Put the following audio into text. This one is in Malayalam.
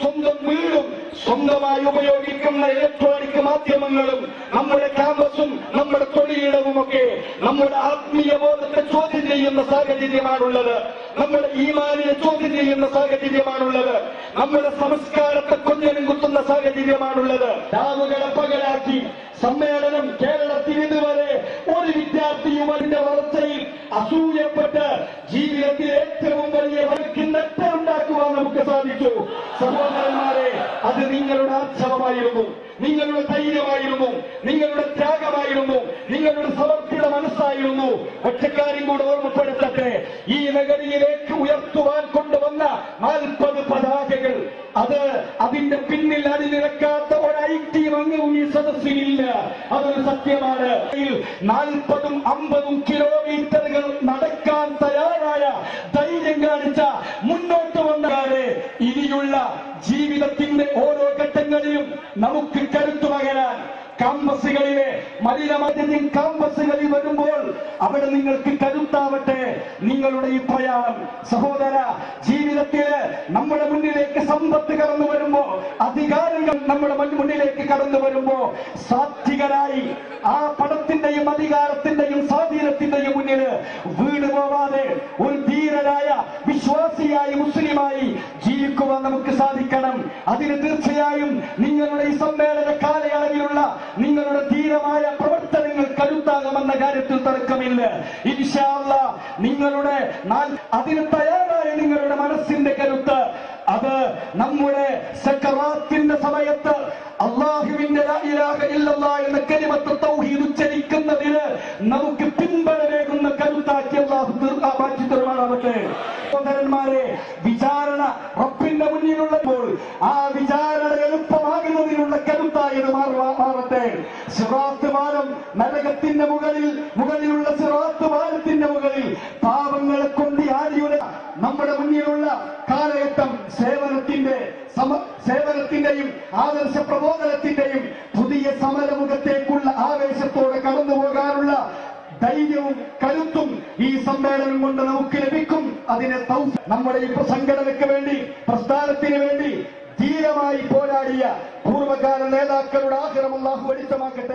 സ്വന്തം വീടും സ്വന്തമായി ഉപയോഗിക്കുന്ന ഇലക്ട്രോണിക് മാധ്യമങ്ങളും നമ്മുടെ ക്യാമ്പസും നമ്മുടെ തൊഴിലിടവുമൊക്കെ നമ്മുടെ ആത്മീയ ബോധത്തെ ചോദ്യം ചെയ്യുന്ന സാഹചര്യമാണുള്ളത്. നമ്മുടെ ഈമാനിനെ ചോദ്യം ചെയ്യുന്ന സാഹചര്യമാണുള്ളത്. നമ്മുടെ സംസ്കാരത്തെ കൊഞ്ഞനും കുത്തുന്ന സാഹചര്യമാണുള്ളത്. രാവുകളെ പകലാക്കി സമ്മേളനം കേരളത്തിൽ ഇതുവരെ ഒരു വിദ്യാർത്ഥിയും അതിന്റെ വളർച്ചയിൽ അസൂയപ്പെട്ട് ജീവിതത്തിൽ ഏറ്റവും വലിയ വഴക്കിന്നറ്റുണ്ടാക്കുവാൻ നമുക്ക് സാധിച്ചു. സഹോദരന്മാരെ, അത് നിങ്ങളുടെ ആർജവമായിരുന്നു, നിങ്ങളുടെ ധൈര്യമായിരുന്നു, നിങ്ങളുടെ ത്യാഗമായിരുന്നു, നിങ്ങളുടെ സമർപ്പിത മനസ്സായിരുന്നു. ഒറ്റക്കാരും കൂടെ ഓർമ്മപ്പെടുത്തട്ടെ, ഈ നഗരിയിലേക്ക് ഉയർത്തുവാൻ കൊണ്ടുവന്ന 40 പതാകകൾ, അതിന്റെ പിന്നിൽ അണിനിരക്കാത്ത ഒരു ഐക്യം അംഗവും ഈ സദസ്സിലില്ല. അതൊരു സത്യമാണ്. 40ഉം 50ഉം കിലോമീറ്ററുകൾ നടക്കാൻ തയ്യാറായ ധൈര്യം കാണിച്ച മുന്നോട്ട് വന്നവരെ ഇനിയുള്ള ജീവിതത്തിന്റെ ഓരോ ഘട്ടങ്ങളിലും നമുക്ക് കരുത്തു പകരാൻ ക്യാമ്പസുകളിലെ മലിനമതിൻ ക്യാമ്പസുകളിൽ വരുമ്പോൾ അവിടെ നിങ്ങൾക്ക് കരുത്താവട്ടെ നിങ്ങളുടെ ഈ പ്രയാണം. സഹോദര, ജീവിതത്തില് നമ്മുടെ മുന്നിലേക്ക് സമ്പത്ത് കടന്നു വരുമ്പോ, അധികാരങ്ങൾ നമ്മുടെ മുന്നിലേക്ക് കടന്നു വരുമ്പോ, സാത്വികരായി ആ പണത്തിന്റെയും അധികാരത്തിന്റെയും സ്വാധീനത്തിന്റെയും മുന്നിൽ വീണ് പോവാതെ ഒരു ധീരരായ വിശ്വാസിയായി മുസ്ലിമായി ജീവിക്കുവാൻ നമുക്ക് സാധിക്കണം. അതിന് തീർച്ചയായും നിങ്ങളുടെ ഈ സമ്മേളന കാലയളവിലുള്ള നിങ്ങളുടെ ധീരമായ പ്രവർത്തനങ്ങൾ കരുത്താകുമെന്ന കാര്യത്തിൽ തർക്കമില്ല. ഇൻഷാ അല്ലാഹ് നിങ്ങളുടെ അതിന് തയ്യാറായ നിങ്ങളുടെ മനസ്സിന്റെ കരുത്ത്, അത് നമ്മുടെ സക്കറാത്തിന്റെ സമയത്ത് അല്ലാഹുവിന്റെ ലാ ഇലാഹ ഇല്ലല്ലാഹ് എന്ന കലിമത്ത് തൗഹീദ് ഉച്ചരിക്കുന്നതിന് നമുക്ക് പിൻബലമേകുന്ന കരുത്താക്കി അല്ലാഹു മാറ്റി തരുമാറാവട്ടെ. സഹോദരന്മാരെ, വിചാരണ റബ്ബിന്റെ മുന്നിലുള്ളപ്പോൾ ആ വിചാരണ എളുപ്പമാകുന്നതിനുള്ള കരുത്തായത് മാറട്ടെ. സിറാത്ത് പാലം, നരകത്തിന്റെ മുകളിലുള്ള സിറാത്ത് പാലത്തിന്റെ മുകളിൽ പാവങ്ങളെ കൊണ്ട് ആടിയുടെ നമ്മുടെ മുന്നിലുള്ള കാലഘട്ടം സേവനത്തിന്റെയും ആദർശ പ്രബോധനത്തിന്റെയും പുതിയ സമരമുഖത്തേക്കുള്ള ആവേശത്തോടെ കടന്നു പോകാനുള്ള ധൈര്യവും കരുത്തും ഈ സമ്മേളനം കൊണ്ട് നമുക്ക് ലഭിക്കും. അതിനെ നമ്മുടെ ഈ സംഘടനയ്ക്ക് വേണ്ടി, പ്രസ്ഥാനത്തിന് വേണ്ടി ധീരമായി പോരാടിയ പൂർവ്വകാല നേതാക്കളുടെ ആഗ്രഹം അല്ലാഹു വെളിച്ചമാക്കട്ടെ.